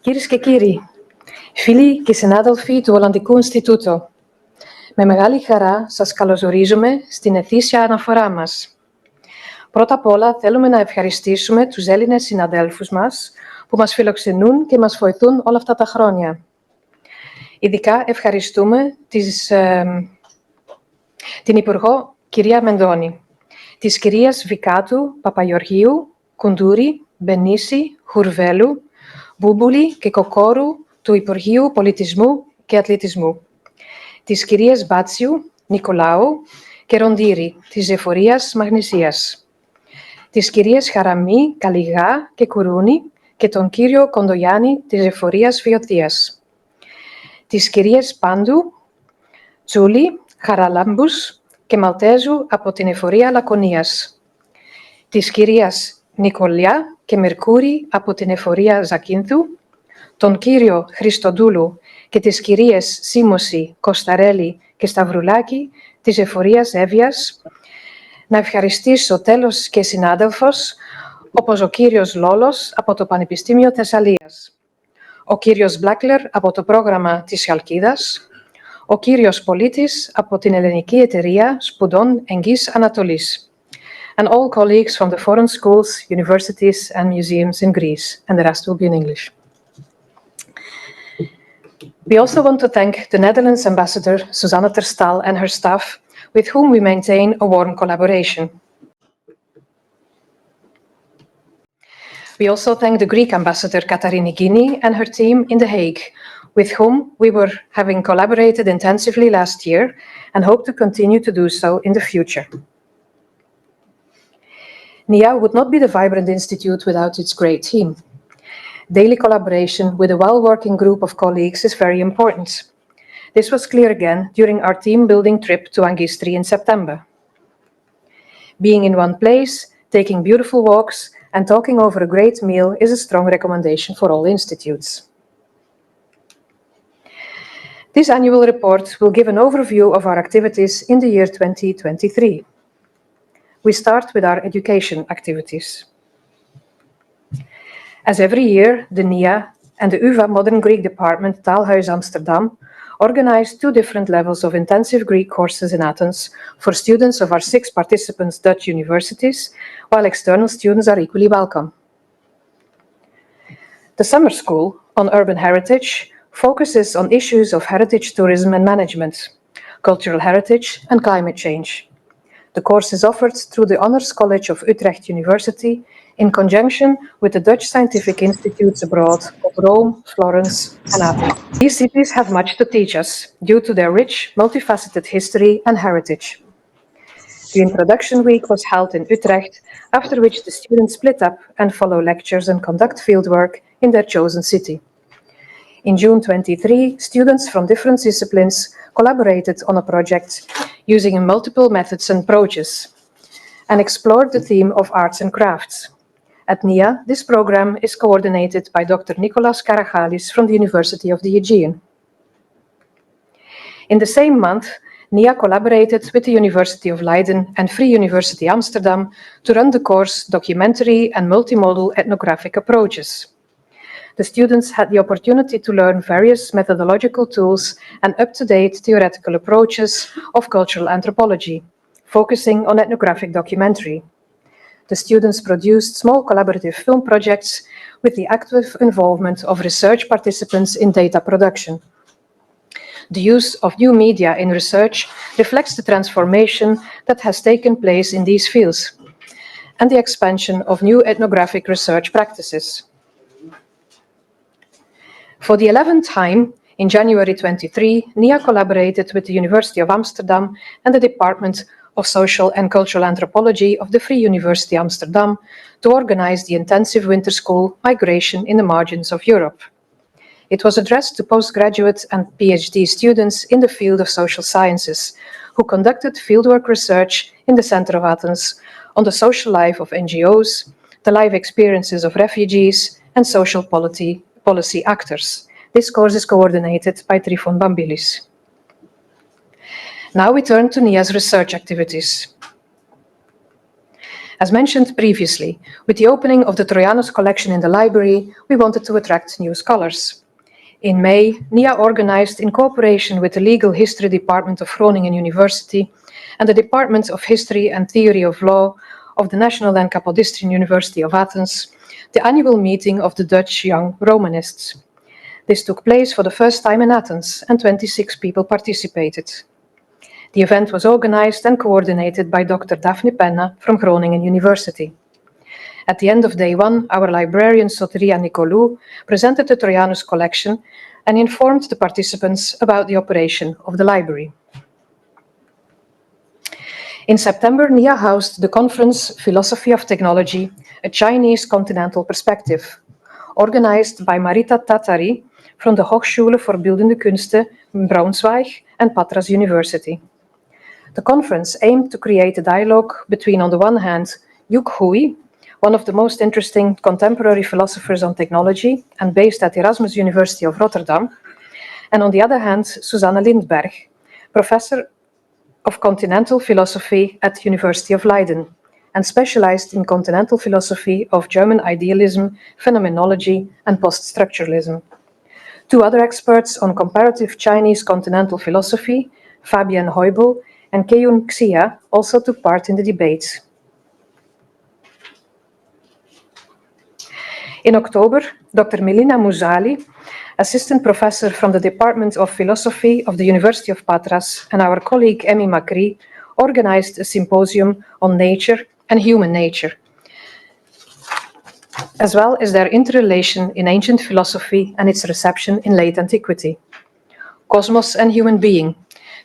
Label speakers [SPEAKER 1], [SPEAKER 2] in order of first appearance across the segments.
[SPEAKER 1] Κυρίες και κύριοι, φίλοι και συνάδελφοι του Ολλανδικού Ινστιτούτου, με μεγάλη χαρά σας καλωσορίζουμε στην ετήσια αναφορά μας. Πρώτα απ' όλα θέλουμε να ευχαριστήσουμε τους Έλληνες συναδέλφους μας που μας φιλοξενούν και μας βοηθούν όλα αυτά τα χρόνια. Ειδικά ευχαριστούμε την Υπουργό κυρία Μενδώνη, τις κυρίες Βικάτου, Παπαγεωργίου, Κουντούρη, Μπενίση, Χουρβέλου, Μπούμπουλη και Κοκόρου του Υπουργείου Πολιτισμού και Αθλητισμού, τις κυρίες Μπάτσιου, Νικολάου και Ροντήρη της Εφορίας Μαγνησίας, τις κυρίες Χαραμή, Καλιγά και Κουρούνη και τον κύριο Κοντογιάννη της Εφορίας Βιωτίας, τις κυρίες Πάντου, Τσούλη, Χαραλάμπους και Μαλτέζου από την Εφορία Λακωνίας, της κυρίας Νικολιά και Μερκούρη από την Εφορία Ζακίνθου, τον κύριο Χριστοδούλου και τις κυρίες Σίμωση, Κωνσταρέλη και Σταυρουλάκη της Εφορίας Εύβοιας. Να ευχαριστήσω τέλος και συνάδελφος, όπως ο κύριος Λόλος από το Πανεπιστήμιο Θεσσαλίας, ο κύριος Μπλάκλερ από το πρόγραμμα της Χαλκίδας, ο κύριος Πολίτης από την Ελληνική Εταιρεία Σπουδών Εγγύς Ανατολής, and all colleagues from the foreign schools, universities and museums in Greece, and the rest will be in English. We also want to thank the Netherlands Ambassador, Susanne Terstal, and her staff, with whom we maintain a warm collaboration. We also thank the Greek Ambassador, Katarini Gini, and her team in The Hague, with whom we were having collaborated intensively last year and hope to continue to do so in the future. NIA would not be the vibrant institute without its great team. Daily collaboration with a well-working group of colleagues is very important. This was clear again during our team-building trip to Angistri in September. Being in one place, taking beautiful walks, and talking over a great meal is a strong recommendation for all institutes. This annual report will give an overview of our activities in the year 2023. We start with our education activities. As every year, the NIA and the UvA Modern Greek Department Taalhuis Amsterdam organize 2 different levels of intensive Greek courses in Athens for students of our 6 participant Dutch universities, while external students are equally welcome. The summer school on urban heritage focuses on issues of heritage tourism and management, cultural heritage and climate change. The course is offered through the Honors College of Utrecht University in conjunction with the Dutch scientific institutes abroad of Rome, Florence, and Athens. These cities have much to teach us due to their rich, multifaceted history and heritage. The introduction week was held in Utrecht, after which the students split up and follow lectures and conduct fieldwork in their chosen city. In June 23, students from different disciplines collaborated on a project using multiple methods and approaches and explored the theme of arts and crafts. At NIA, this program is coordinated by Dr. Nicholas Karagalis from the University of the Aegean. In the same month, NIA collaborated with the University of Leiden and Free University Amsterdam to run the course Documentary and Multimodal Ethnographic Approaches. The students had the opportunity to learn various methodological tools and up-to-date theoretical approaches of cultural anthropology, focusing on ethnographic documentary. The students produced small collaborative film projects with the active involvement of research participants in data production. The use of new media in research reflects the transformation that has taken place in these fields and the expansion of new ethnographic research practices. For the 11th time, in January 23, NIA collaborated with the University of Amsterdam and the Department of Social and Cultural Anthropology of the Free University Amsterdam to organize the intensive winter school Migration in the Margins of Europe. It was addressed to postgraduate and PhD students in the field of social sciences who conducted fieldwork research in the center of Athens on the social life of NGOs, the life experiences of refugees, and social policy actors. This course is coordinated by Trifon Bambilis. Now we turn to NIA's research activities. As mentioned previously, with the opening of the Trojanus collection in the library, we wanted to attract new scholars. In May, NIA organized, in cooperation with the Legal History Department of Groningen University and the Department of History and Theory of Law of the National and Capodistrian University of Athens, the annual meeting of the Dutch Young Romanists. This took place for the first time in Athens, and 26 people participated. The event was organized and coordinated by Dr. Daphne Penna from Groningen University. At the end of day one, our librarian Soteria Nicolou presented the Trojanus collection and informed the participants about the operation of the library. In September, NIA housed the conference Philosophy of Technology, a Chinese Continental Perspective, organized by Marita Tattari from the Hochschule für Bildende Künste in Braunschweig and Patras University. The conference aimed to create a dialogue between, on the one hand, Yuk Hui, one of the most interesting contemporary philosophers on technology and based at Erasmus University of Rotterdam, and on the other hand, Susanne Lindberg, professor of continental philosophy at the University of Leiden and specialized in continental philosophy of German idealism, phenomenology, and post-structuralism. Two other experts on comparative Chinese continental philosophy, Fabienne Heubel and Keun Xia, also took part in the debates. In October, Dr. Milina Muzali, assistant professor from the Department of Philosophy of the University of Patras, and our colleague Emmy Macri organized a symposium on nature and human nature, as well as their interrelation in ancient philosophy and its reception in late antiquity. Cosmos and human being,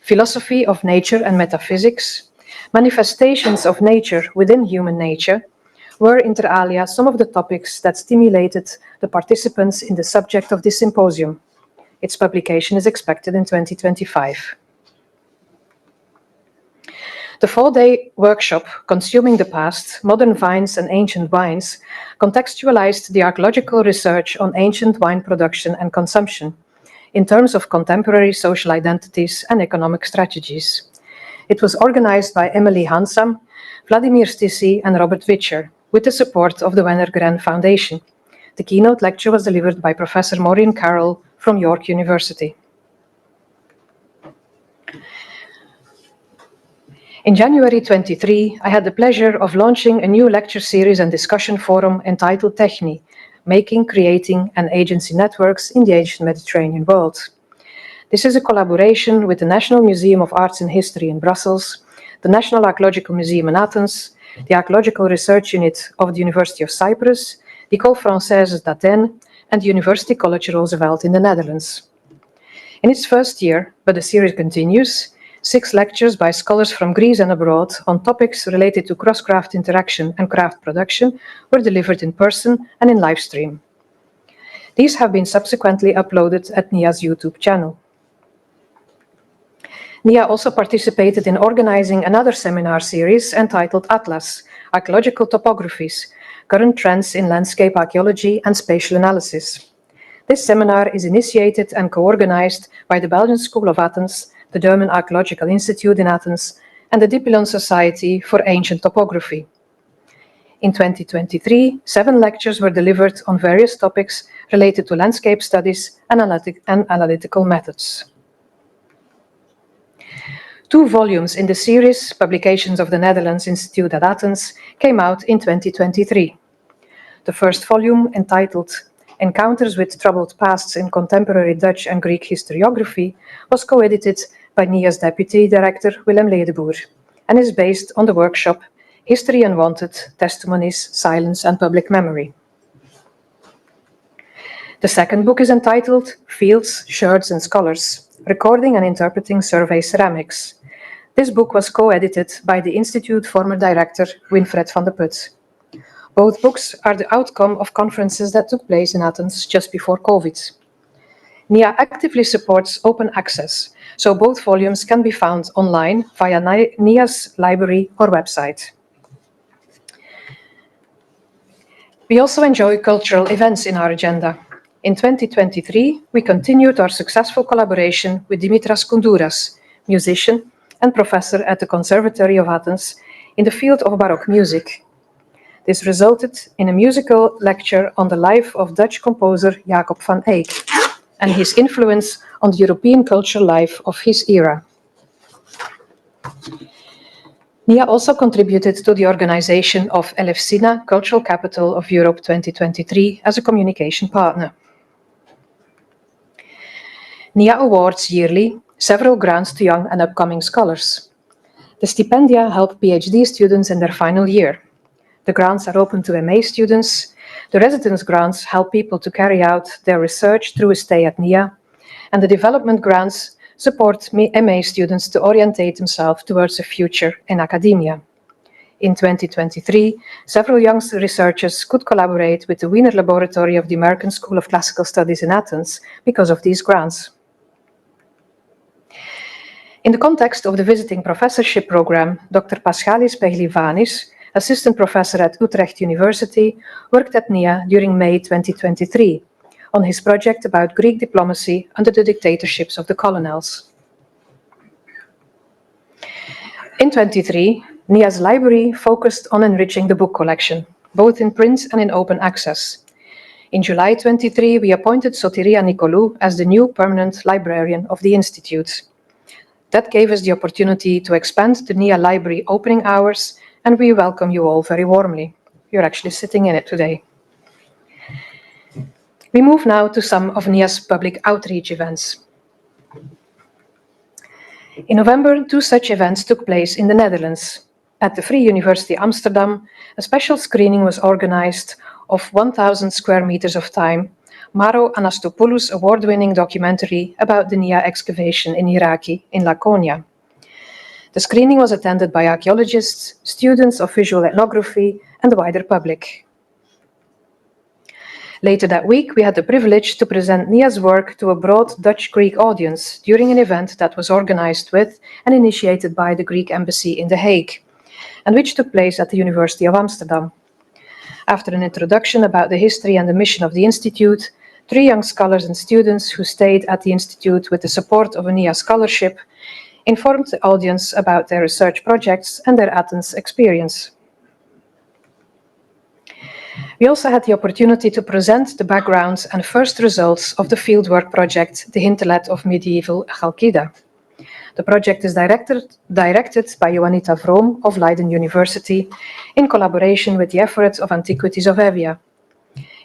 [SPEAKER 1] philosophy of nature and metaphysics, manifestations of nature within human nature, were inter alia some of the topics that stimulated the participants in the subject of this symposium. Its publication is expected in 2025. The 4-day workshop, Consuming the Past, Modern Vines and Ancient Wines, contextualized the archaeological research on ancient wine production and consumption in terms of contemporary social identities and economic strategies. It was organized by Emily Hansam, Vladimir Stissi and Robert Witcher, with the support of the Wenner-Gren Foundation. The keynote lecture was delivered by Professor Maureen Carroll from York University. In January 23, I had the pleasure of launching a new lecture series and discussion forum entitled Techni, Making, Creating and Agency Networks in the Ancient Mediterranean World. This is a collaboration with the National Museum of Arts and History in Brussels, the National Archaeological Museum in Athens, the Archaeological Research Unit of the University of Cyprus, the École Française d'Athènes, and the University College Roosevelt in the Netherlands. In its first year, but the series continues, 6 lectures by scholars from Greece and abroad on topics related to cross-craft interaction and craft production were delivered in person and in live stream. These have been subsequently uploaded at NIA's YouTube channel. NIA also participated in organizing another seminar series entitled Atlas, Archaeological Topographies, Current Trends in Landscape Archaeology and Spatial Analysis. This seminar is initiated and co-organized by the Belgian School of Athens, the German Archaeological Institute in Athens, and the Dipylon Society for Ancient Topography. In 2023, 7 lectures were delivered on various topics related to landscape studies and analytical methods. 2 volumes in the series, Publications of the Netherlands Institute at Athens, came out in 2023. The first volume, entitled Encounters with Troubled Pasts in Contemporary Dutch and Greek Historiography, was co-edited by NIA's Deputy Director Willem Ledeboer and is based on the workshop History Unwanted, Testimonies, Silence and Public Memory. The second book is entitled Fields, Sherds and Scholars, Recording and Interpreting Survey Ceramics. This book was co-edited by the Institute former director Winfred van de Put. Both books are the outcome of conferences that took place in Athens just before COVID. NIA actively supports open access, so both volumes can be found online via NIA's library or website. We also enjoy cultural events in our agenda. In 2023, we continued our successful collaboration with Dimitras Koundouras, musician and professor at the Conservatory of Athens in the field of Baroque music. This resulted in a musical lecture on the life of Dutch composer Jacob van Eyck and his influence on the European cultural life of his era. NIA also contributed to the organization of Elefsina Cultural Capital of Europe 2023 as a communication partner. NIA awards yearly several grants to young and upcoming scholars. The stipendia help PhD students in their final year. The grants are open to MA students. The residence grants help people to carry out their research through a stay at NIA. And the development grants support MA students to orientate themselves towards a future in academia. In 2023, several young researchers could collaborate with the Wiener Laboratory of the American School of Classical Studies in Athens because of these grants. In the context of the visiting professorship program, Dr. Paschalis Peglivanis, assistant professor at Utrecht University, worked at NIA during May 2023 on his project about Greek diplomacy under the dictatorships of the colonels. In 2023, NIA's library focused on enriching the book collection, both in print and in open access. In July 2023, we appointed Sotiria Nicolou as the new permanent librarian of the Institute. That gave us the opportunity to expand the NIA library opening hours, and we welcome you all very warmly. You're actually sitting in it today. We move now to some of NIA's public outreach events. In November, 2 such events took place in the Netherlands. At the Free University Amsterdam, a special screening was organized of 1,000 square meters of time, Maro Anastopoulos' award-winning documentary about the NIA excavation in Iraki in Laconia. The screening was attended by archaeologists, students of visual ethnography, and the wider public. Later that week, we had the privilege to present NIA's work to a broad Dutch-Greek audience during an event that was organized with and initiated by the Greek Embassy in The Hague, and which took place at the University of Amsterdam. After an introduction about the history and the mission of the Institute, 3 young scholars and students who stayed at the Institute with the support of a NIA scholarship informed the audience about their research projects and their Athens experience. We also had the opportunity to present the backgrounds and first results of the fieldwork project, The Hinterland of Medieval Chalkida. The project is directed by Ioannita Vroom of Leiden University in collaboration with the efforts of Antiquities of Evia.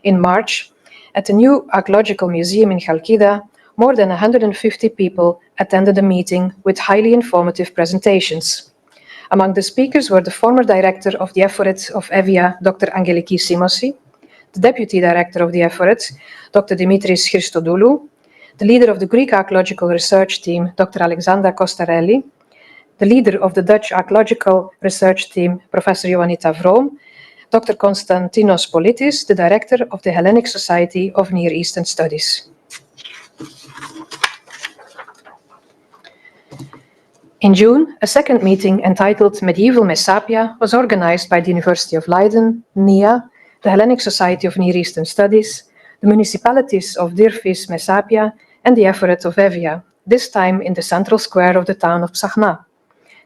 [SPEAKER 1] In March, at the new Archaeological Museum in Chalkida, more than 150 people attended a meeting with highly informative presentations. Among the speakers were the former director of the efforts of Evia, Dr. Angeliki Simosi, the deputy director of the efforts, Dr. Dimitris Christodoulou, the leader of the Greek archaeological research team, Dr. Alexandra Costarelli, the leader of the Dutch archaeological research team, Professor Ioannita Vroom, Dr. Konstantinos Politis, the director of the Hellenic Society of Near Eastern Studies. In June, a second meeting entitled Medieval Messapia was organized by the University of Leiden, NIA, the Hellenic Society of Near Eastern Studies, the municipalities of Dirfis, Messapia, and the Eferet of Evia, this time in the central square of the town of Psachna.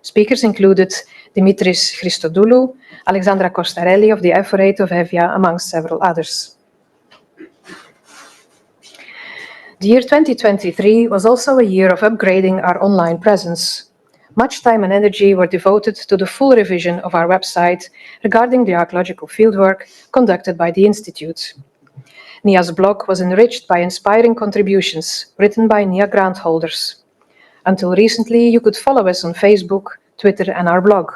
[SPEAKER 1] Speakers included Dimitris Christodoulou, Alexandra Costarelli of the Eferet of Evia, amongst several others. The year 2023 was also a year of upgrading our online presence. Much time and energy were devoted to the full revision of our website regarding the archaeological fieldwork conducted by the Institute. NIA's blog was enriched by inspiring contributions written by NIA grant holders. Until recently, you could follow us on Facebook, Twitter, and our blog.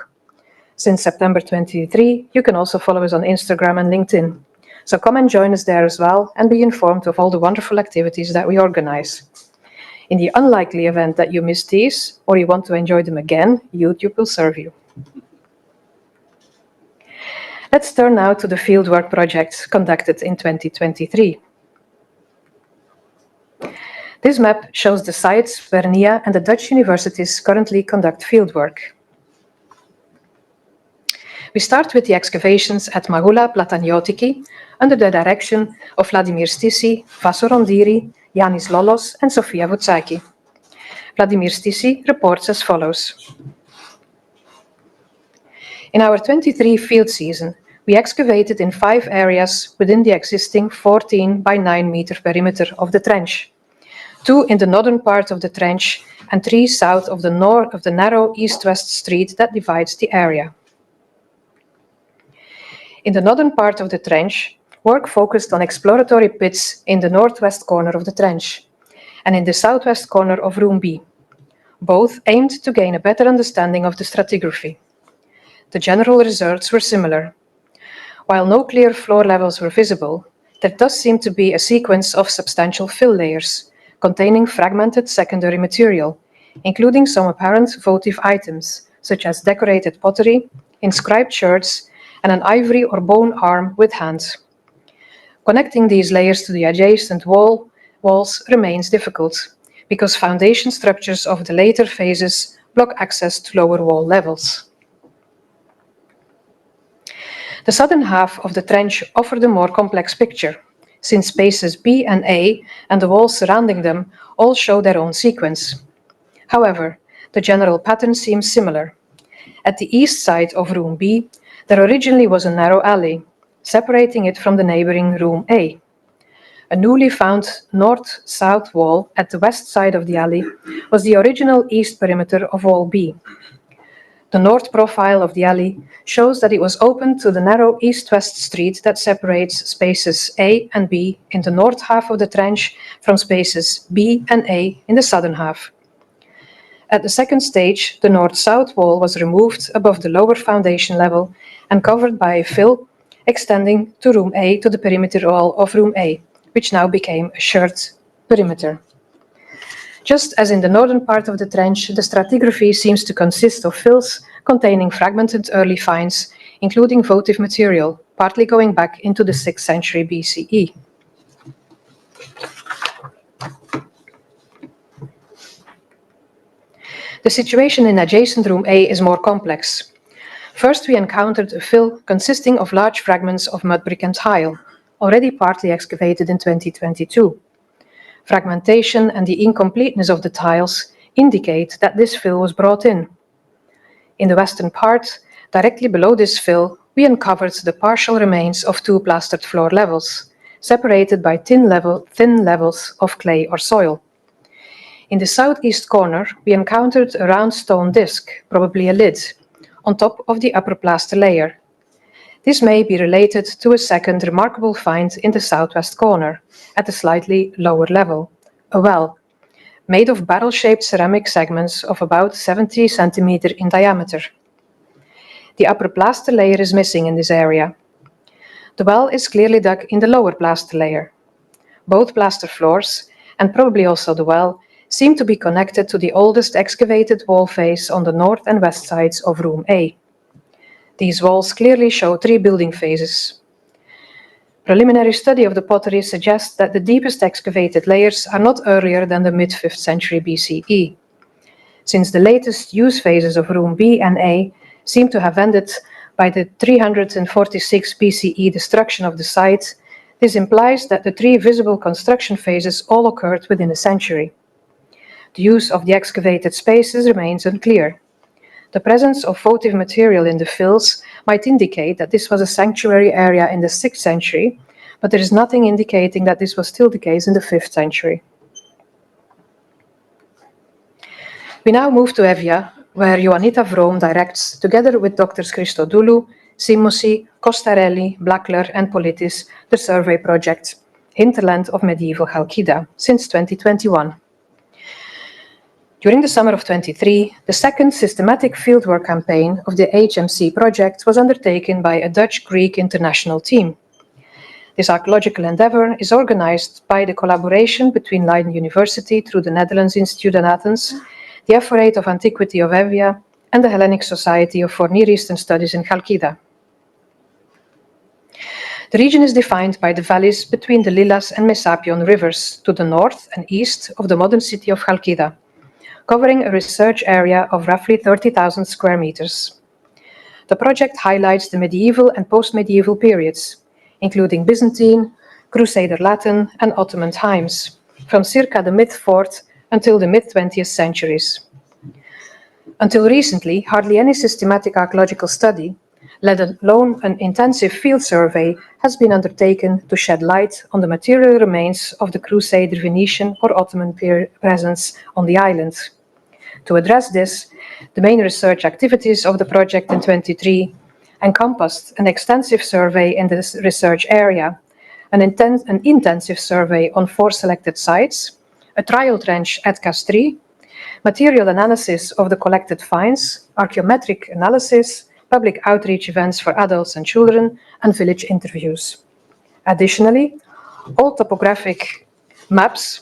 [SPEAKER 1] Since September 23, you can also follow us on Instagram and LinkedIn. So come and join us there as well and be informed of all the wonderful activities that we organize. In the unlikely event that you miss these or you want to enjoy them again, YouTube will serve you. Let's turn now to the fieldwork projects conducted in 2023. This map shows the sites where NIA and the Dutch universities currently conduct fieldwork. We start with the excavations at Magula Plataniotiki under the direction of Vladimir Stissi, Vaso Rondiri, Yanis Lolos, and Sofia Vutsaki. Vladimir Stissi reports as follows. In our 23 field season, We excavated in 5 areas within the existing 14 by 9 meter perimeter of the trench, 2 in the northern part of the trench and 3 south of the narrow east-west street that divides the area. In the northern part of the trench, work focused on exploratory pits in the northwest corner of the trench and in the southwest corner of Room B. Both aimed to gain a better understanding of the stratigraphy. The general results were similar. While no clear floor levels were visible, there does seem to be a sequence of substantial fill layers containing fragmented secondary material, including some apparent votive items, such as decorated pottery, inscribed sherds, and an ivory or bone arm with hands. Connecting these layers to the adjacent walls remains difficult, because foundation structures of the later phases block access to lower wall levels. The southern half of the trench offered a more complex picture, since spaces B and A and the walls surrounding them all show their own sequence. However, the general pattern seems similar. At the east side of Room B, there originally was a narrow alley, separating it from the neighboring Room A. A newly found north-south wall at the west side of the alley was the original east perimeter of Wall B. The north profile of the alley shows that it was open to the narrow east-west street that separates spaces A and B in the north half of the trench from spaces B and A in the southern half. At the second stage, the north-south wall was removed above the lower foundation level and covered by a fill extending to Room A to the perimeter wall of Room A, which now became a shared perimeter. Just as in the northern part of the trench, the stratigraphy seems to consist of fills containing fragmented early finds, including votive material, partly going back into the 6th century BCE. The situation in adjacent Room A is more complex. First, we encountered a fill consisting of large fragments of mud brick and tile, already partly excavated in 2022. Fragmentation and the incompleteness of the tiles indicate that this fill was brought in. In the western part, directly below this fill, we uncovered the partial remains of 2 plastered floor levels, separated by thin levels of clay or soil. In the southeast corner, we encountered a round stone disc, probably a lid, on top of the upper plaster layer. This may be related to a second remarkable find in the southwest corner, at a slightly lower level, a well, made of barrel-shaped ceramic segments of about 70 centimeters in diameter. The upper plaster layer is missing in this area. The well is clearly dug in the lower plaster layer. Both plaster floors, and probably also the well, seem to be connected to the oldest excavated wall face on the north and west sides of Room A. These walls clearly show 3 building phases. Preliminary study of the pottery suggests that the deepest excavated layers are not earlier than the mid-5th century BCE. Since the latest use phases of Room B and A seem to have ended by the 346 BCE destruction of the site, this implies that the 3 visible construction phases all occurred within a century. The use of the excavated spaces remains unclear. The presence of votive material in the fills might indicate that this was a sanctuary area in the 6th century, but there is nothing indicating that this was still the case in the 5th century. We now move to Evia, where Ioannita Vroom directs, together with Drs. Christodoulou, Simosi, Costarelli, Blackler, and Politis, the survey project, Hinterland of Medieval Chalkida, since 2021. During the summer of 23, the second systematic fieldwork campaign of the HMC project was undertaken by a Dutch-Greek international team. This archaeological endeavor is organized by the collaboration between Leiden University through the Netherlands Institute in Athens, the Ephorate of Antiquity of Evia, and the Hellenic Society for Near Eastern Studies in Chalkida. The region is defined by the valleys between the Lilas and Mesapion rivers to the north and east of the modern city of Chalkida, covering a research area of roughly 30,000 square meters. The project highlights the medieval and post-medieval periods, including Byzantine, Crusader Latin, and Ottoman times, from circa the mid-4th until the mid-20th centuries. Until recently, hardly any systematic archaeological study, let alone an intensive field survey, has been undertaken to shed light on the material remains of the Crusader Venetian or Ottoman presence on the island. To address this, the main research activities of the project in 2023 encompassed an extensive survey in this research area, an intensive survey on 4 selected sites, a trial trench at Castries, material analysis of the collected finds, archaeometric analysis, public outreach events for adults and children, and village interviews. Additionally, all topographic maps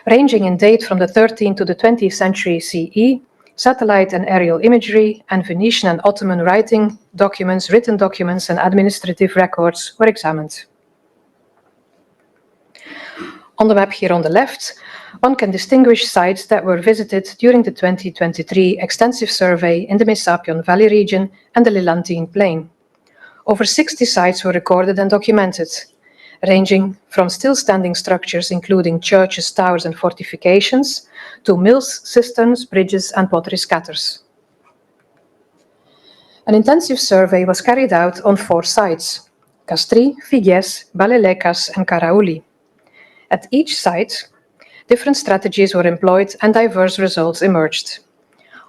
[SPEAKER 1] ranging in date from the 13th to the 20th century CE, satellite and aerial imagery, and Venetian and Ottoman writing documents, written documents, and administrative records were examined. On the map here on the left, one can distinguish sites that were visited during the 2023 extensive survey in the Messapian Valley region and the Levantine Plain. Over 60 sites were recorded and documented, ranging from still-standing structures including churches, towers, and fortifications, to mills, cisterns, bridges, and pottery scatters. An intensive survey was carried out on 4 sites: Castries, Figues, Balelecas, and Carauli. At each site, different strategies were employed and diverse results emerged.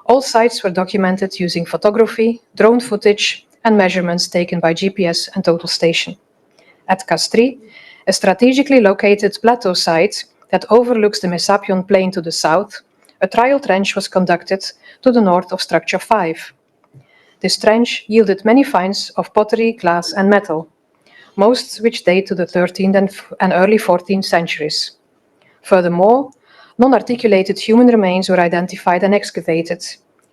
[SPEAKER 1] All sites were documented using photography, drone footage, and measurements taken by GPS and total station. At Castries, a strategically located plateau site that overlooks the Messapian Plain to the south, a trial trench was conducted to the north of Structure 5. This trench yielded many finds of pottery, glass, and metal, most which date to the 13th and early 14th centuries. Furthermore, non-articulated human remains were identified and excavated,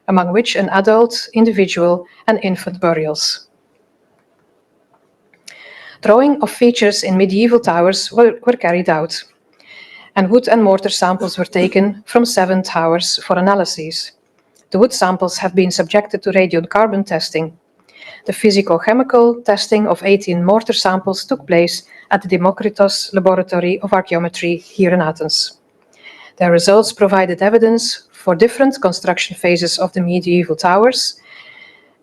[SPEAKER 1] among which an adult, individual, and infant burials. Drawing of features in medieval towers were carried out, and wood and mortar samples were taken from 7 towers for analyses. The wood samples have been subjected to radiocarbon testing. The physico-chemical testing of 18 mortar samples took place at the Democritos Laboratory of Archaeometry here in Athens. Their results provided evidence for different construction phases of the medieval towers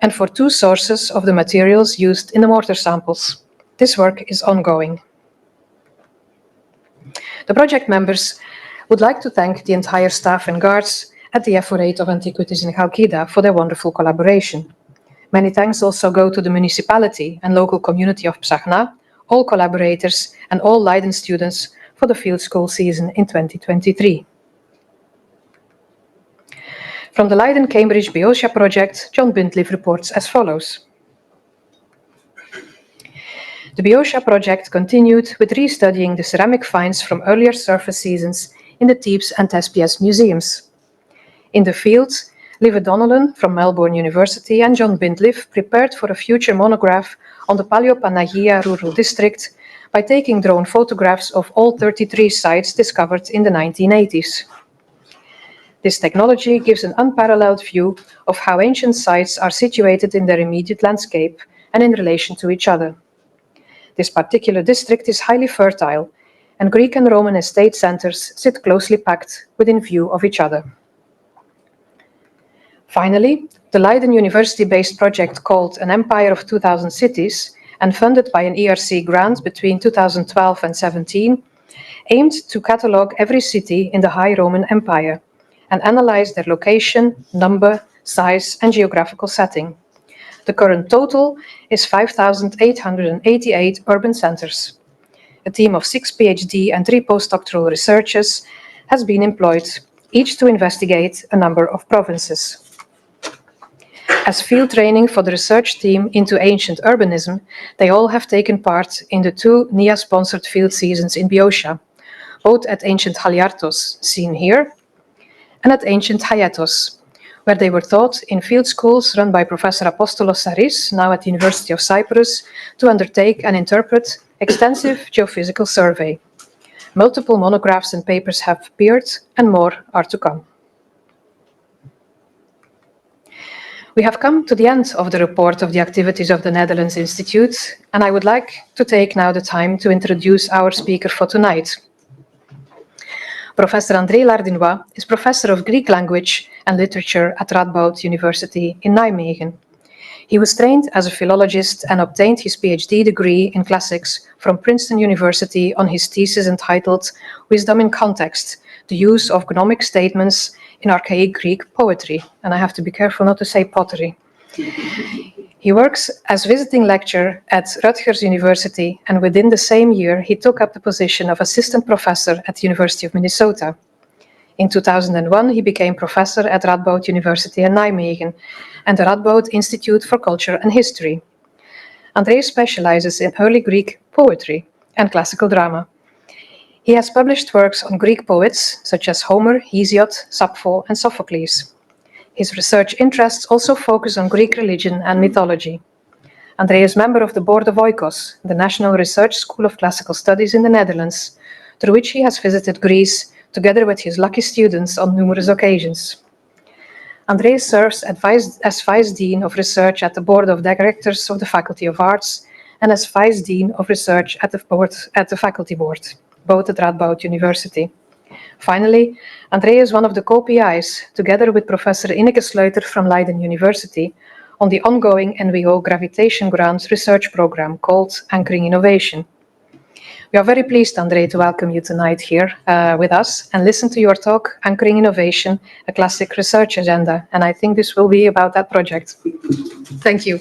[SPEAKER 1] and for 2 sources of the materials used in the mortar samples. This work is ongoing. The project members would like to thank the entire staff and guards at the Ephorate of Antiquities in Chalkida for their wonderful collaboration. Many thanks also go to the municipality and local community of Psachna, all collaborators, and all Leiden students for the field school season in 2023. From the Leiden-Cambridge Boeotia project, John Bindliff reports as follows. The Boeotia project continued with restudying the ceramic finds from earlier surface seasons in the Thebes and Thespies museums. In the field, Liv Donnellan from Melbourne University and John Bindliff prepared for a future monograph on the Paleopanagia rural district by taking drone photographs of all 33 sites discovered in the 1980s. This technology gives an unparalleled view of how ancient sites are situated in their immediate landscape and in relation to each other. This particular district is highly fertile, and Greek and Roman estate centers sit closely packed within view of each other. Finally, the Leiden University-based project called An Empire of 2000 Cities and funded by an ERC grant between 2012 and 2017 aimed to catalogue every city in the High Roman Empire and analyze their location, number, size, and geographical setting. The current total is 5,888 urban centers. A team of 6 PhD and 3 postdoctoral researchers has been employed, each to investigate a number of provinces. As field training for the research team into ancient urbanism, they all have taken part in the 2 NIA-sponsored field seasons in Boeotia, both at ancient Haliartos, seen here, and at ancient Hyatos, where they were taught in field schools run by Professor Apostolos Saris, now at the University of Cyprus, to undertake and interpret extensive geophysical survey. Multiple monographs and papers have appeared, and more are to come. We have come to the end of the report of the activities of the Netherlands Institute, and I would like to take now the time to introduce our speaker for tonight. Professor André Lardinois is Professor of Greek Language and Literature at Radboud University in Nijmegen. He was trained as a philologist and obtained his PhD degree in classics from Princeton University on his thesis entitled Wisdom in Context, the Use of Gnomic Statements in Archaic Greek Poetry. And I have to be careful not to say pottery. He works as visiting lecturer at Rutgers University, and within the same year, he took up the position of assistant professor at the University of Minnesota. In 2001, he became professor at Radboud University in Nijmegen and the Radboud Institute for Culture and History. André specializes in early Greek poetry and classical drama. He has published works on Greek poets such as Homer, Hesiod, Sappho, and Sophocles. His research interests also focus on Greek religion and mythology. André is member of the board of Oikos, the National Research School of Classical Studies in the Netherlands, through which he has visited Greece together with his lucky students on numerous occasions. André serves as Vice Dean of Research at the Board of Directors of the Faculty of Arts and as Vice Dean of Research at the Faculty Board, both at Radboud University. Finally, André is one of the co-PIs, together with Professor Ineke Sleuter from Leiden University, on the ongoing NWO Gravitation Grant research program called Anchoring Innovation. We are very pleased, André, to welcome you tonight here with us and listen to your talk, Anchoring Innovation, a Classic Research Agenda. And I think this will be about that project. Thank you.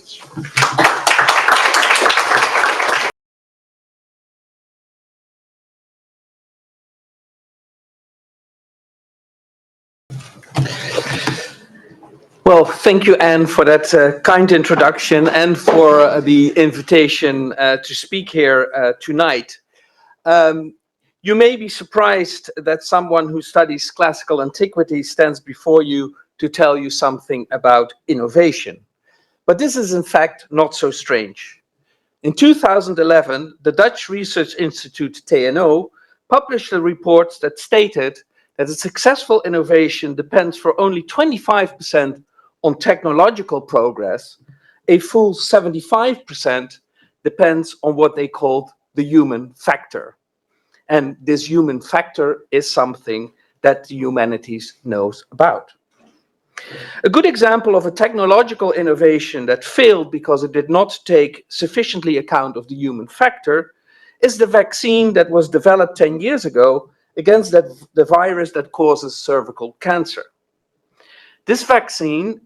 [SPEAKER 2] Well, thank you, Anne, for that kind introduction and for the invitation to speak here tonight. You may be surprised that someone who studies classical antiquity stands before you to tell you something about innovation. But this is in fact not so strange. In 2011, the Dutch Research Institute TNO published a report that stated that a successful innovation depends for only 25% on technological progress. A full 75% depends on what they called the human factor. And this human factor is something that the humanities knows about. A good example of a technological innovation that failed because it did not take sufficiently account of the human factor is the vaccine that was developed 10 years ago against the virus that causes cervical cancer. This vaccine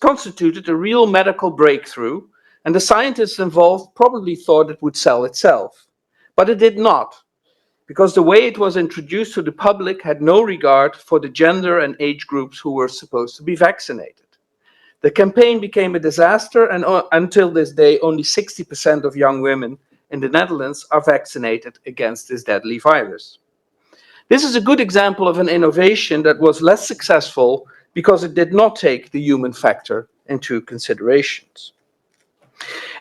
[SPEAKER 2] constituted a real medical breakthrough, and the scientists involved probably thought it would sell itself. But it did not, because the way it was introduced to the public had no regard for the gender and age groups who were supposed to be vaccinated. The campaign became a disaster, and until this day, only 60% of young women in the Netherlands are vaccinated against this deadly virus. This is a good example of an innovation that was less successful because it did not take the human factor into considerations.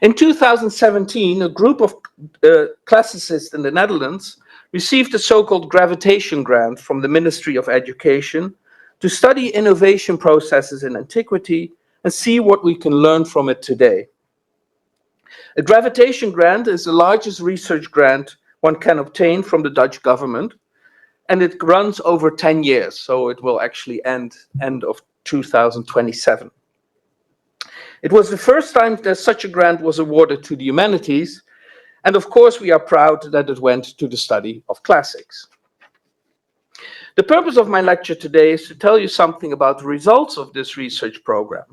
[SPEAKER 2] In 2017, a group of classicists in the Netherlands received a so-called gravitation grant from the Ministry of Education to study innovation processes in antiquity and see what we can learn from it today. A gravitation grant is the largest research grant one can obtain from the Dutch government, and it runs over 10 years, so it will actually end of 2027. It was the first time that such a grant was awarded to the humanities, and of course we are proud that it went to the study of classics. The purpose of my lecture today is to tell you something about the results of this research program.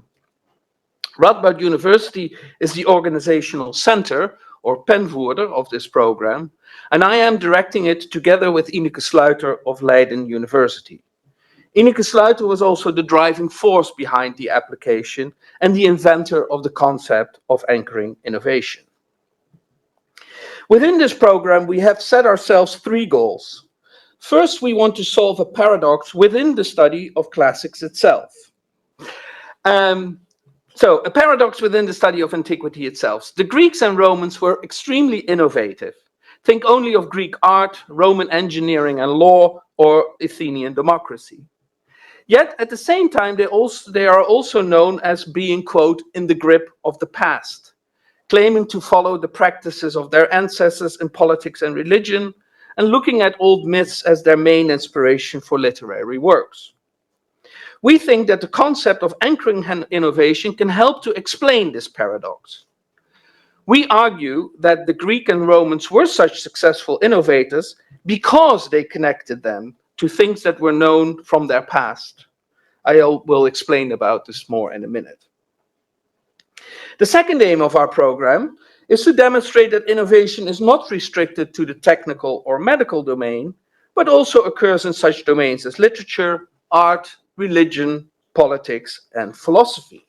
[SPEAKER 2] Radboud University is the organizational center or penvoerder of this program, and I am directing it together with Ineke Sleuter of Leiden University. Ineke Sleuter was also the driving force behind the application and the inventor of the concept of anchoring innovation. Within this program, we have set ourselves 3 goals. First, we want to solve a paradox within the study of classics itself. So, a paradox within the study of antiquity itself. The Greeks and Romans were extremely innovative. Think only of Greek art, Roman engineering and law, or Athenian democracy. Yet, at the same time, they are also known as being, quote, in the grip of the past, claiming to follow the practices of their ancestors in politics and religion, and looking at old myths as their main inspiration for literary works. We think that the concept of anchoring innovation can help to explain this paradox. We argue that the Greek and Romans were such successful innovators because they connected them to things that were known from their past. I will explain about this more in a minute. The second aim of our program is to demonstrate that innovation is not restricted to the technical or medical domain, but also occurs in such domains as literature, art, religion, politics, and philosophy.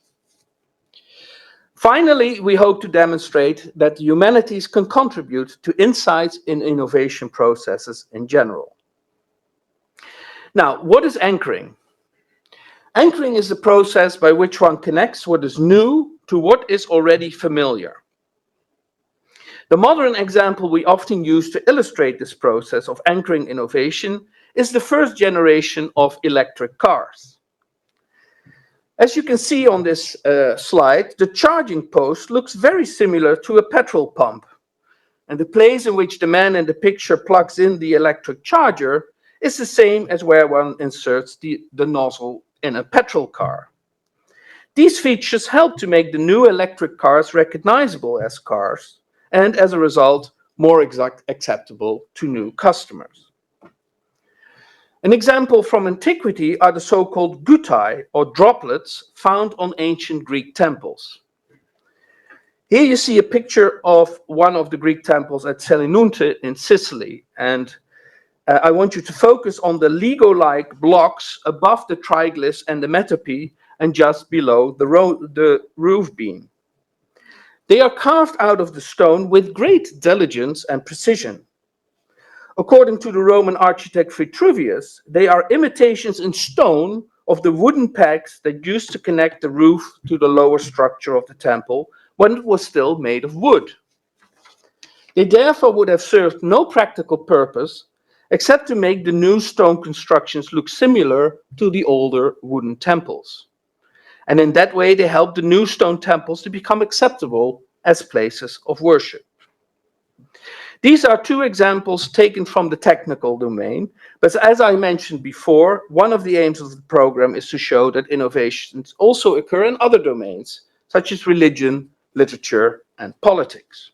[SPEAKER 2] Finally, we hope to demonstrate that the humanities can contribute to insights in innovation processes in general. Now, what is anchoring? Anchoring is the process by which one connects what is new to what is already familiar. The modern example we often use to illustrate this process of anchoring innovation is the first generation of electric cars. As you can see on this slide, the charging post looks very similar to a petrol pump. And the place in which the man in the picture plugs in the electric charger is the same as where one inserts the nozzle in a petrol car. These features help to make the new electric cars recognizable as cars, and as a result, more acceptable to new customers. An example from antiquity are the so-called guttae, or droplets, found on ancient Greek temples. Here you see a picture of one of the Greek temples at Selinunte in Sicily, and I want you to focus on the Lego-like blocks above the triglyphs and the metope and just below the roof beam. They are carved out of the stone with great diligence and precision. According to the Roman architect Vitruvius, they are imitations in stone of the wooden pegs that used to connect the roof to the lower structure of the temple when it was still made of wood. They therefore would have served no practical purpose except to make the new stone constructions look similar to the older wooden temples. And in that way, they helped the new stone temples to become acceptable as places of worship. These are two examples taken from the technical domain, but as I mentioned before, one of the aims of the program is to show that innovations also occur in other domains, such as religion, literature, and politics.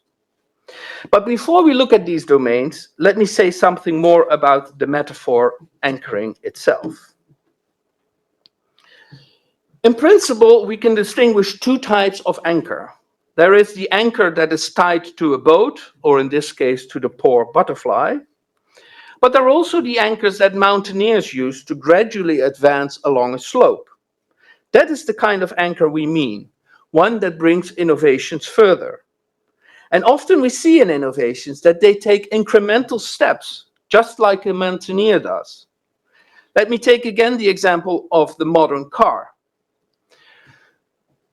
[SPEAKER 2] But before we look at these domains, let me say something more about the metaphor anchoring itself. In principle, we can distinguish two types of anchor. There is the anchor that is tied to a boat, or in this case to the poor butterfly. But there are also the anchors that mountaineers use to gradually advance along a slope. That is the kind of anchor we mean, one that brings innovations further. And often we see in innovations that they take incremental steps, just like a mountaineer does. Let me take again the example of the modern car.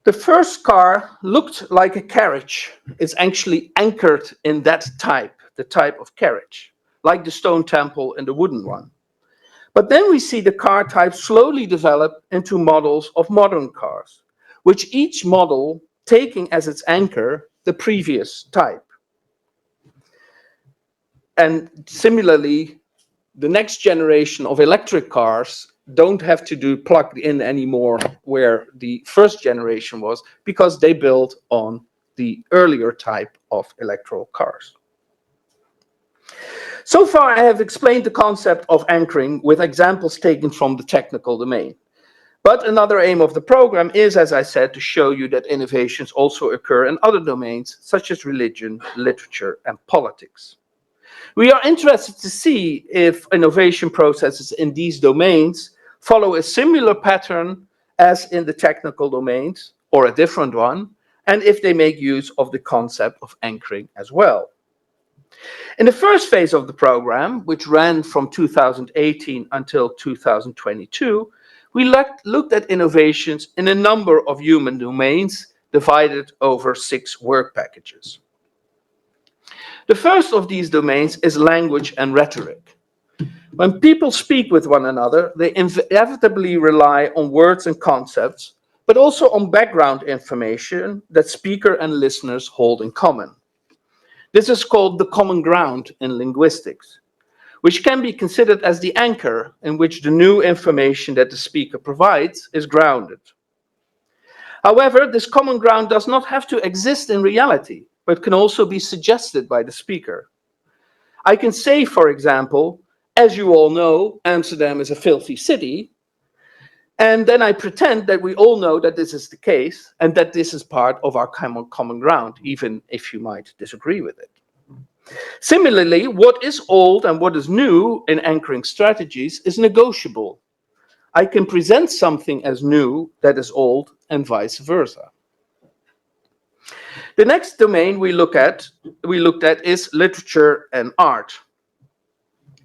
[SPEAKER 2] The first car looked like a carriage. It's actually anchored in that type, the type of carriage, like the stone temple and the wooden one. But then we see the car type slowly develop into models of modern cars, which each model taking as its anchor the previous type. And similarly, the next generation of electric cars don't have to do plugged in anymore where the first generation was, because they built on the earlier type of electrical cars. So far, I have explained the concept of anchoring with examples taken from the technical domain. But another aim of the program is, as I said, to show you that innovations also occur in other domains, such as religion, literature, and politics. We are interested to see if innovation processes in these domains follow a similar pattern as in the technical domains, or a different one, and if they make use of the concept of anchoring as well. In the first phase of the program, which ran from 2018 until 2022, we looked at innovations in a number of human domains divided over 6 work packages. The first of these domains is language and rhetoric. When people speak with one another, they inevitably rely on words and concepts, but also on background information that speaker and listeners hold in common. This is called the common ground in linguistics. which can be considered as the anchor in which the new information that the speaker provides is grounded. However, this common ground does not have to exist in reality, but can also be suggested by the speaker. I can say, for example, as you all know, Amsterdam is a filthy city, and then I pretend that we all know that this is the case and that this is part of our common ground, even if you might disagree with it. Similarly, what is old and what is new in anchoring strategies is negotiable. I can present something as new that is old and vice versa. The next domain we looked at is literature and art.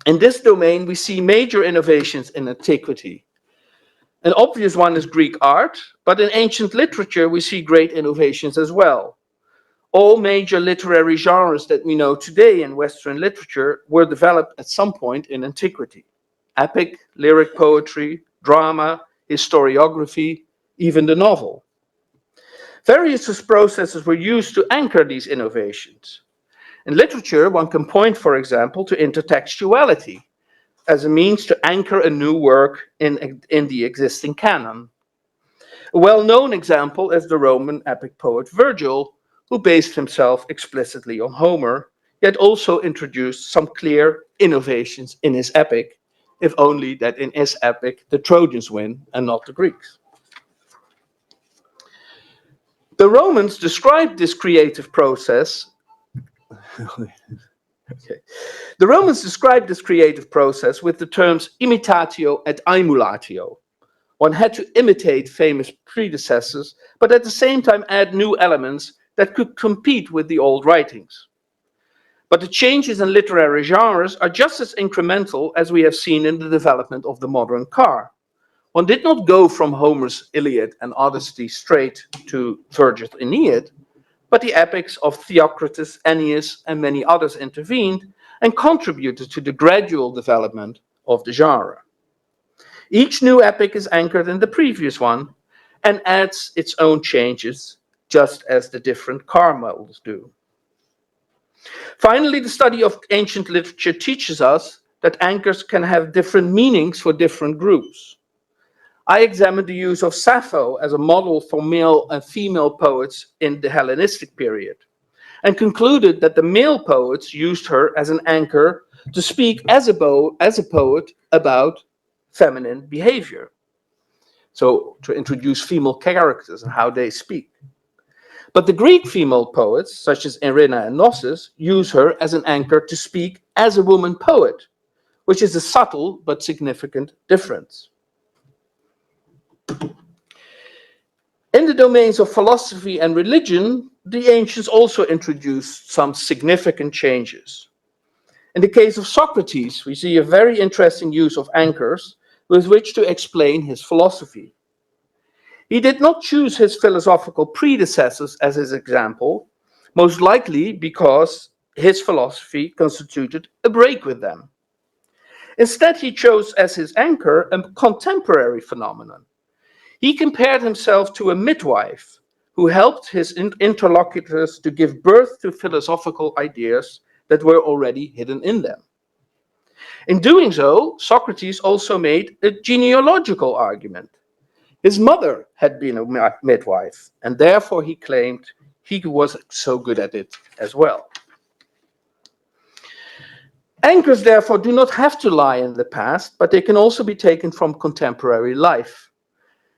[SPEAKER 2] In this domain, we see major innovations in antiquity. An obvious one is Greek art, but in ancient literature, we see great innovations as well. All major literary genres that we know today in Western literature were developed at some point in antiquity. Epic, lyric poetry, drama, historiography, even the novel. Various processes were used to anchor these innovations. In literature, one can point, for example, to intertextuality as a means to anchor a new work in the existing canon. A well-known example is the Roman epic poet Virgil, who based himself explicitly on Homer, yet also introduced some clear innovations in his epic, if only that in his epic the Trojans win and not the Greeks. The Romans described this creative process The Romans described this creative process with the terms imitatio et emulatio. One had to imitate famous predecessors, but at the same time add new elements that could compete with the old writings. But the changes in literary genres are just as incremental as we have seen in the development of the modern car. One did not go from Homer's Iliad and Odyssey straight to Virgil's Aeneid, but the epics of Theocritus, Ennius, and many others intervened and contributed to the gradual development of the genre. Each new epic is anchored in the previous one and adds its own changes, just as the different car models do. Finally, the study of ancient literature teaches us that anchors can have different meanings for different groups. I examined the use of Sappho as a model for male and female poets in the Hellenistic period, and concluded that the male poets used her as an anchor to speak as a poet about feminine behavior. So to introduce female characters and how they speak. But the Greek female poets, such as Irina and Knossos, use her as an anchor to speak as a woman poet, which is a subtle but significant difference. In the domains of philosophy and religion, the ancients also introduced some significant changes. In the case of Socrates, we see a very interesting use of anchors with which to explain his philosophy. He did not choose his philosophical predecessors as his example, most likely because his philosophy constituted a break with them. Instead, he chose as his anchor a contemporary phenomenon. He compared himself to a midwife who helped his interlocutors to give birth to philosophical ideas that were already hidden in them. In doing so, Socrates also made a genealogical argument. His mother had been a midwife, and therefore he claimed he was so good at it as well. Anchors, therefore, do not have to lie in the past, but they can also be taken from contemporary life.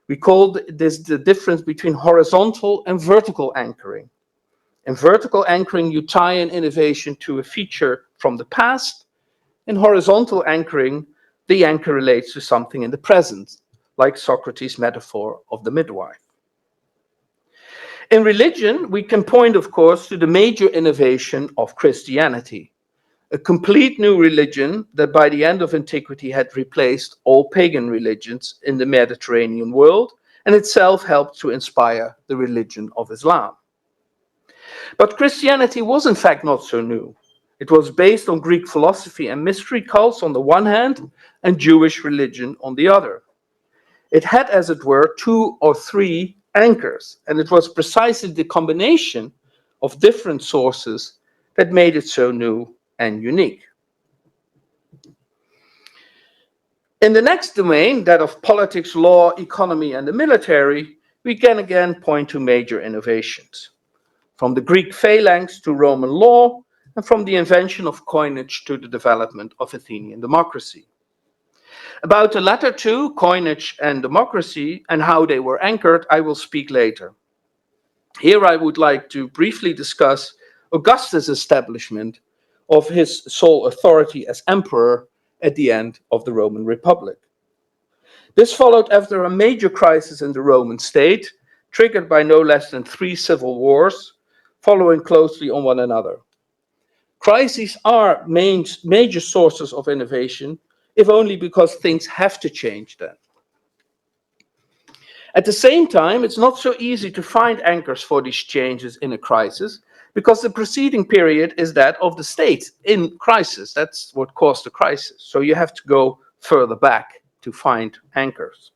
[SPEAKER 2] We call this the difference between horizontal and vertical anchoring. In vertical anchoring, you tie an innovation to a feature from the past. In horizontal anchoring, the anchor relates to something in the present, like Socrates' metaphor of the midwife. In religion, we can point, of course, to the major innovation of Christianity, a complete new religion that by the end of antiquity had replaced all pagan religions in the Mediterranean world, and itself helped to inspire the religion of Islam. But Christianity was in fact not so new. It was based on Greek philosophy and mystery cults on the one hand, and Jewish religion on the other. It had, as it were, 2 or 3 anchors, and it was precisely the combination of different sources that made it so new and unique. In the next domain, that of politics, law, economy, and the military, we can again point to major innovations. From the Greek phalanx to Roman law, and from the invention of coinage to the development of Athenian democracy. About the latter two, coinage and democracy, and how they were anchored, I will speak later. Here I would like to briefly discuss Augustus' establishment of his sole authority as emperor at the end of the Roman Republic. This followed after a major crisis in the Roman state, triggered by no less than 3 civil wars, following closely on one another. Crises are major sources of innovation, if only because things have to change then. At the same time, it's not so easy to find anchors for these changes in a crisis, because the preceding period is that of the state in crisis. That's what caused the crisis. So you have to go further back to find anchors.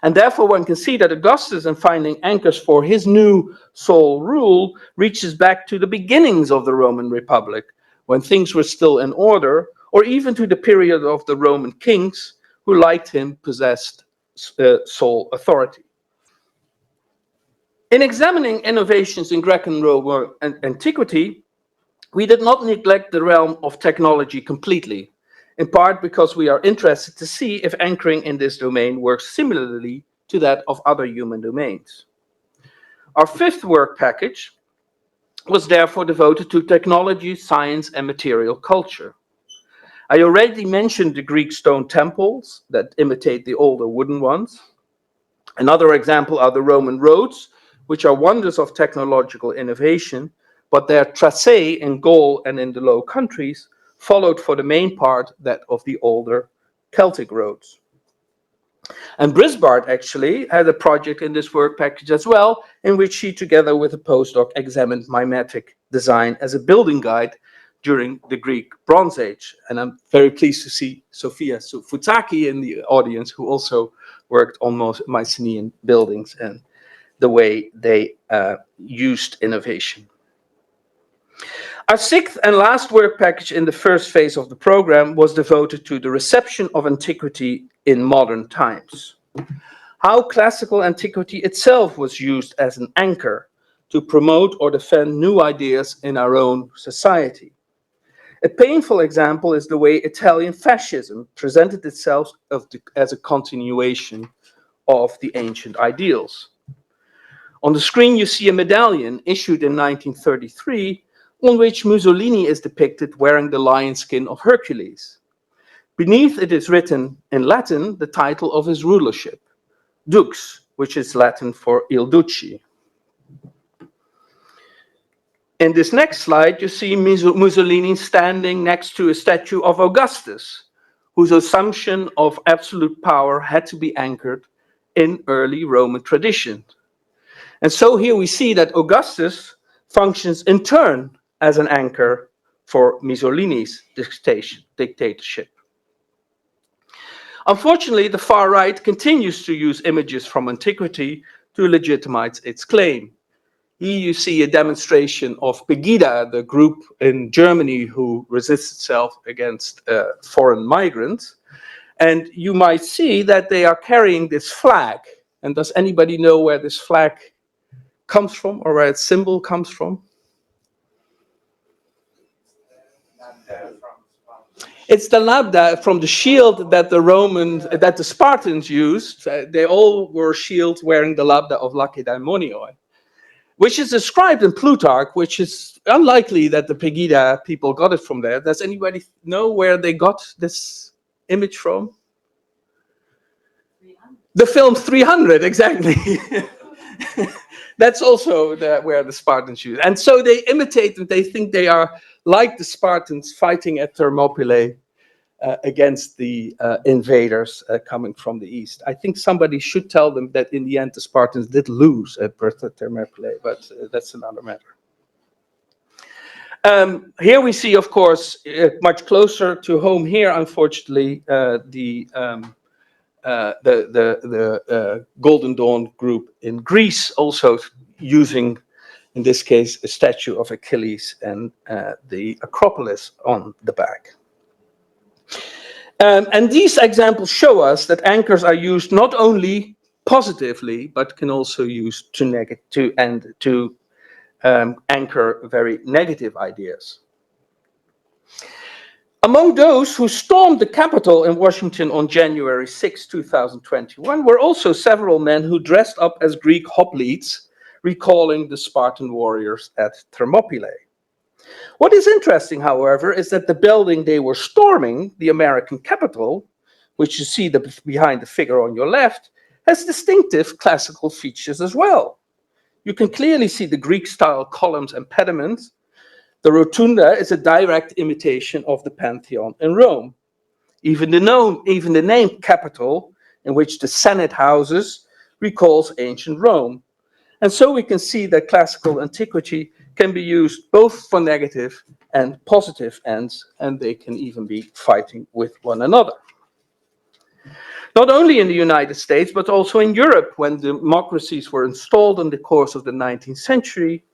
[SPEAKER 2] And therefore one can see that Augustus, in finding anchors for his new sole rule, reaches back to the beginnings of the Roman Republic, when things were still in order, or even to the period of the Roman kings, who, like him, possessed sole authority. In examining innovations in Greek and Roman antiquity, we did not neglect the realm of technology completely, in part because we are interested to see if anchoring in this domain works similarly to that of other human domains. Our 5th work package was therefore devoted to technology, science, and material culture. I already mentioned the Greek stone temples that imitate the older wooden ones. Another example are the Roman roads, which are wonders of technological innovation, but their tracé in Gaul and in the Low Countries followed for the main part that of the older Celtic roads. And Brysbaert actually had a project in this work package as well, in which he, together with a postdoc, examined mimetic design as a building guide during the Greek Bronze Age. And I'm very pleased to see Sophia Futsaki in the audience, who also worked on Mycenaean buildings and the way they used innovation. Our 6th and last work package in the first phase of the program was devoted to the reception of antiquity in modern times. How classical antiquity itself was used as an anchor to promote or defend new ideas in our own society. A painful example is the way Italian fascism presented itself as a continuation of the ancient ideals. On the screen you see a medallion issued in 1933 on which Mussolini is depicted wearing the lion skin of Hercules. Beneath it is written in Latin the title of his rulership, Dux, which is Latin for Il Duce. In this next slide, you see Mussolini standing next to a statue of Augustus, whose assumption of absolute power had to be anchored in early Roman tradition. And so here we see that Augustus functions in turn as an anchor for Mussolini's dictatorship. Unfortunately, the far right continues to use images from antiquity to legitimize its claim. Here you see a demonstration of Pegida, the group in Germany who resists itself against foreign migrants. And you might see that they are carrying this flag. And does anybody know where this flag comes from, or where its symbol comes from? It's the lambda from the shield that the Spartans used. They all were shields wearing the lambda of Lacedaemonioi, which is described in Plutarch, which is unlikely that the Pegida people got it from there. Does anybody know where they got this image from? 300. The film 300, exactly. That's also where the Spartans use. And so they imitate them. They think they are like the Spartans fighting at Thermopylae against the invaders coming from the east. I think somebody should tell them that in the end the Spartans did lose at Thermopylae, but that's another matter. Here we see, of course, much closer to home here, unfortunately, the Golden Dawn group in Greece, also using, in this case, a statue of Achilles and the Acropolis on the back. And these examples show us that anchors are used not only positively, but can also use to anchor very negative ideas. Among those who stormed the Capitol in Washington on January 6, 2021, were also several men who dressed up as Greek hoplites, recalling the Spartan warriors at Thermopylae. What is interesting, however, is that the building they were storming, the American Capitol, which you see behind the figure on your left, has distinctive classical features as well. You can clearly see the Greek-style columns and pediments. The rotunda is a direct imitation of the Pantheon in Rome. Even the name Capitol, in which the Senate houses, recalls ancient Rome. And so we can see that classical antiquity can be used both for negative and positive ends, and they can even be fighting with one another. Not only in the United States, but also in Europe, when democracies were installed in the course of the 19th century,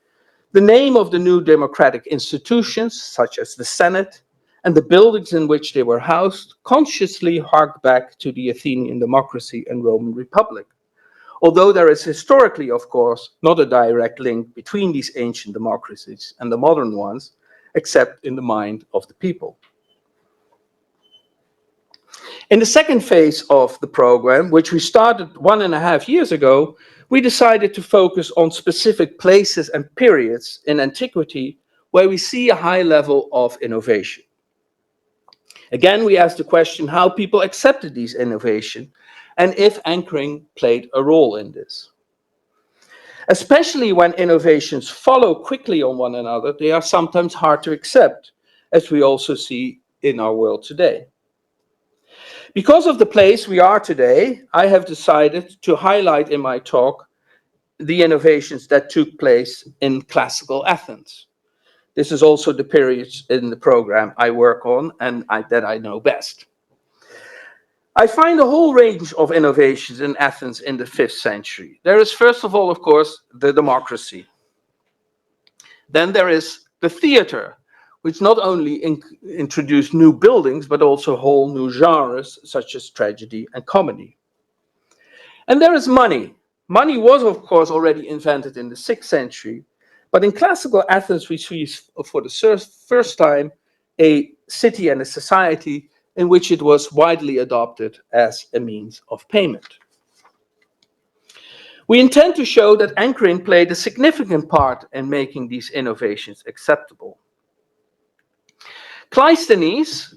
[SPEAKER 2] the name of the new democratic institutions, such as the Senate, and the buildings in which they were housed, consciously harked back to the Athenian democracy and Roman Republic. Although there is historically, of course, not a direct link between these ancient democracies and the modern ones, except in the mind of the people. In the second phase of the program, which we started 1.5 years ago, we decided to focus on specific places and periods in antiquity where we see a high level of innovation. Again, we asked the question how people accepted these innovations and if anchoring played a role in this. Especially when innovations follow quickly on one another, they are sometimes hard to accept, as we also see in our world today. Because of the place we are today, I have decided to highlight in my talk the innovations that took place in classical Athens. This is also the period in the program I work on and that I know best. I find a whole range of innovations in Athens in the 5th century. There is, first of all, of course, the democracy. Then there is the theater, which not only introduced new buildings, but also whole new genres, such as tragedy and comedy. And there is money. Money was, of course, already invented in the 6th century, but in classical Athens, we see for the first time a city and a society in which it was widely adopted as a means of payment. We intend to show that anchoring played a significant part in making these innovations acceptable. Cleisthenes,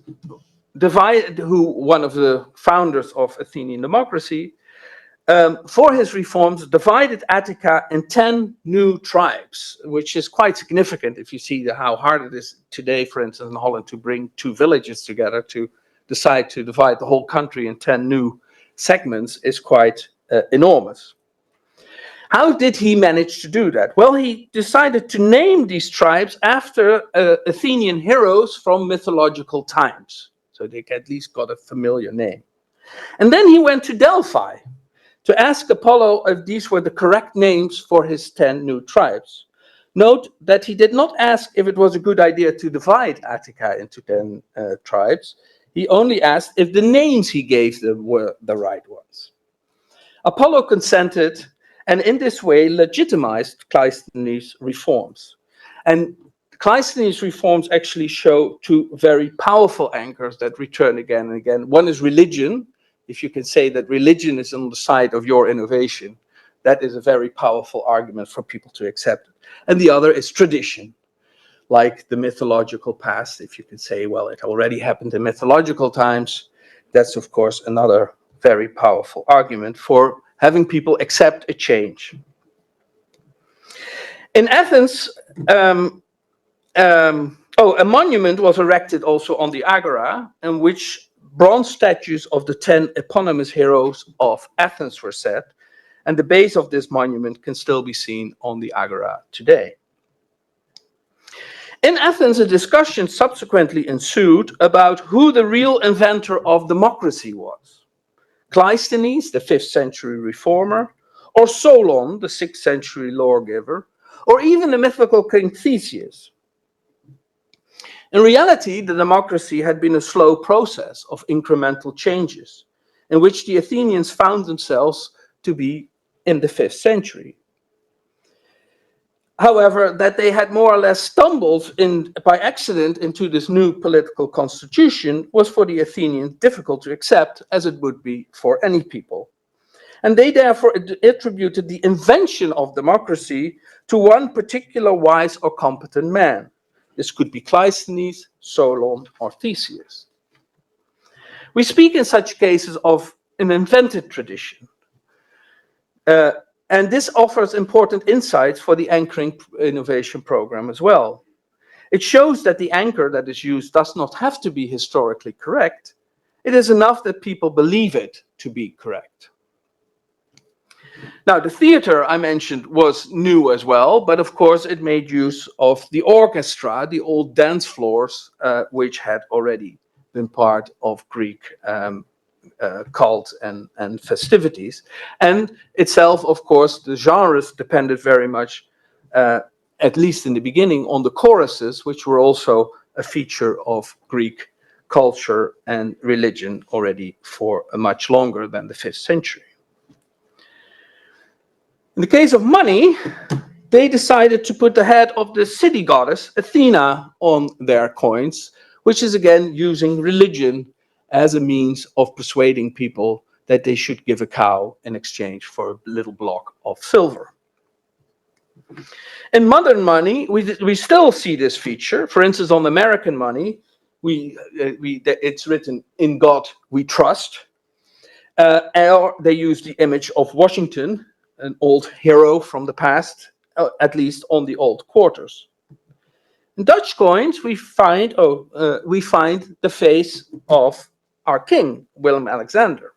[SPEAKER 2] one of the founders of Athenian democracy, for his reforms, divided Attica in 10 new tribes, which is quite significant if you see how hard it is today, for instance, in Holland, to bring 2 villages together to decide to divide the whole country in 10 new segments is quite enormous. How did he manage to do that? Well, he decided to name these tribes after Athenian heroes from mythological times, so they at least got a familiar name. And then he went to Delphi to ask Apollo if these were the correct names for his 10 new tribes. Note that he did not ask if it was a good idea to divide Attica into 10 tribes. He only asked if the names he gave them were the right ones. Apollo consented, and in this way legitimized Cleisthenes' reforms. And Cleisthenes' reforms actually show 2 very powerful anchors that return again and again. One is religion. If you can say that religion is on the side of your innovation, that is a very powerful argument for people to accept it. And the other is tradition, like the mythological past. If you can say, well, it already happened in mythological times, that's of course another very powerful argument for having people accept a change. In Athens, a monument was erected also on the Agora, in which bronze statues of the 10 eponymous heroes of Athens were set, and the base of this monument can still be seen on the Agora today. In Athens, a discussion subsequently ensued about who the real inventor of democracy was. Cleisthenes, the 5th century reformer, or Solon, the 6th century lawgiver, or even the mythical King Theseus. In reality, the democracy had been a slow process of incremental changes, in which the Athenians found themselves to be in the 5th century. However, that they had more or less stumbled by accident into this new political constitution was for the Athenians difficult to accept, as it would be for any people. And they therefore attributed the invention of democracy to one particular wise or competent man. This could be Cleisthenes, Solon, or Theseus. We speak in such cases of an invented tradition. And this offers important insights for the anchoring innovation program as well. It shows that the anchor that is used does not have to be historically correct. It is enough that people believe it to be correct. Now, the theater I mentioned was new as well, but of course it made use of the orchestra, the old dance floors, which had already been part of Greek cult and festivities. And itself, of course, the genres depended very much, at least in the beginning, on the choruses, which were also a feature of Greek culture and religion already for much longer than the 5th century. In the case of money, they decided to put the head of the city goddess Athena on their coins, which is again using religion as a means of persuading people that they should give a cow in exchange for a little block of silver. In modern money, we still see this feature. For instance, on American money, it's written, "In God we trust," or they use the image of Washington, an old hero from the past, at least on the old quarters. In Dutch coins, we find the face of our king, Willem-Alexander.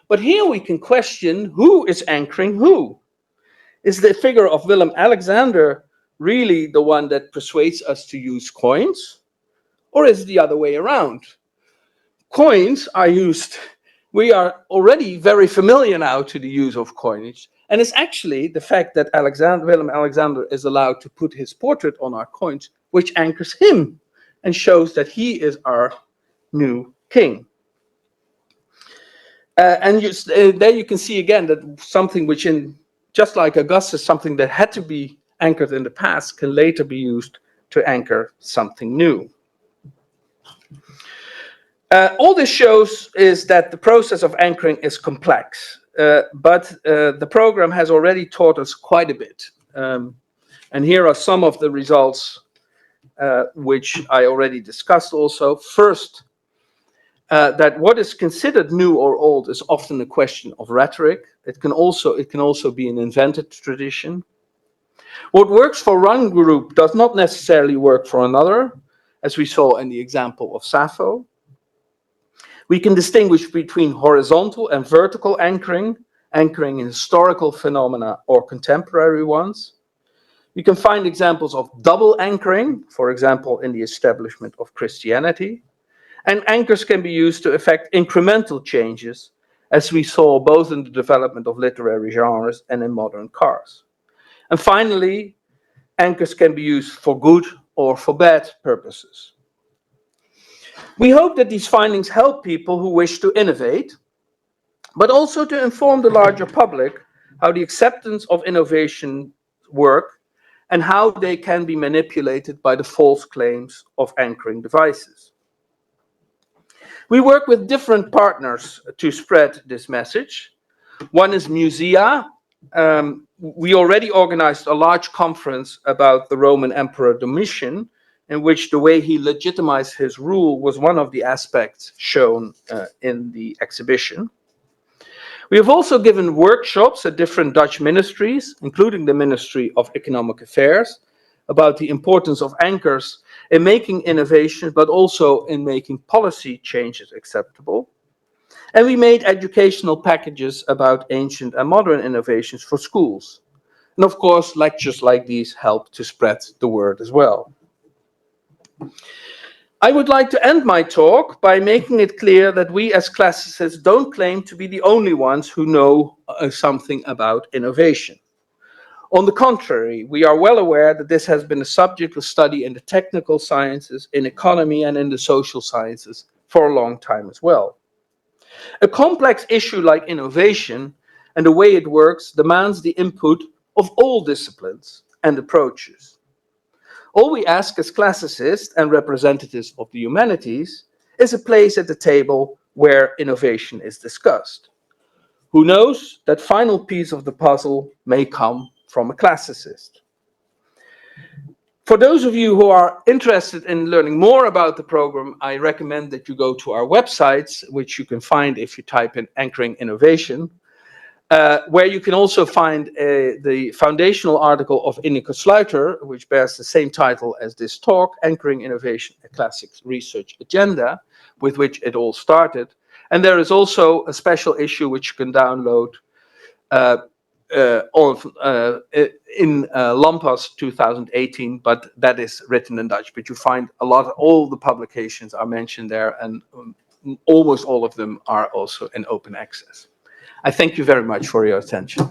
[SPEAKER 2] But here we can question who is anchoring who. Is the figure of Willem-Alexander really the one that persuades us to use coins? Or is it the other way around? Coins are used, we are already very familiar now to the use of coinage. And it's actually the fact that Willem-Alexander is allowed to put his portrait on our coins, which anchors him and shows that he is our new king. There you can see again that something which, just like Augustus, something that had to be anchored in the past can later be used to anchor something new. All this shows is that the process of anchoring is complex, but the program has already taught us quite a bit. And here are some of the results which I already discussed also. First, that what is considered new or old is often a question of rhetoric. It can also be an invented tradition. What works for one group does not necessarily work for another, as we saw in the example of Sappho. We can distinguish between horizontal and vertical anchoring in historical phenomena or contemporary ones. You can find examples of double anchoring, for example, in the establishment of Christianity. And anchors can be used to effect incremental changes, as we saw both in the development of literary genres and in modern cars. And finally, anchors can be used for good or for bad purposes. We hope that these findings help people who wish to innovate, but also to inform the larger public how the acceptance of innovation work and how they can be manipulated by the false claims of anchoring devices. We work with different partners to spread this message. One is Musea. We already organized a large conference about the Roman Emperor Domitian, in which the way he legitimized his rule was one of the aspects shown in the exhibition. We have also given workshops at different Dutch ministries, including the Ministry of Economic Affairs, about the importance of anchors in making innovations, but also in making policy changes acceptable. And we made educational packages about ancient and modern innovations for schools. And of course, lectures like these help to spread the word as well. I would like to end my talk by making it clear that we as classicists don't claim to be the only ones who know something about innovation. On the contrary, we are well aware that this has been a subject of study in the technical sciences, in economy, and in the social sciences for a long time as well. A complex issue like innovation and the way it works demands the input of all disciplines and approaches. All we ask as classicists and representatives of the humanities is a place at the table where innovation is discussed. Who knows, that final piece of the puzzle may come from a classicist. For those of you who are interested in learning more about the program, I recommend that you go to our websites, which you can find if you type in Anchoring Innovation, where you can also find the foundational article of Ineke Sluiter, which bears the same title as this talk, Anchoring Innovation, a Classics Research Agenda, with which it all started. And there is also a special issue which you can download in Lampas 2018, but that is written in Dutch. But you find all the publications are mentioned there, and almost all of them are also in open access. I thank you very much for your attention.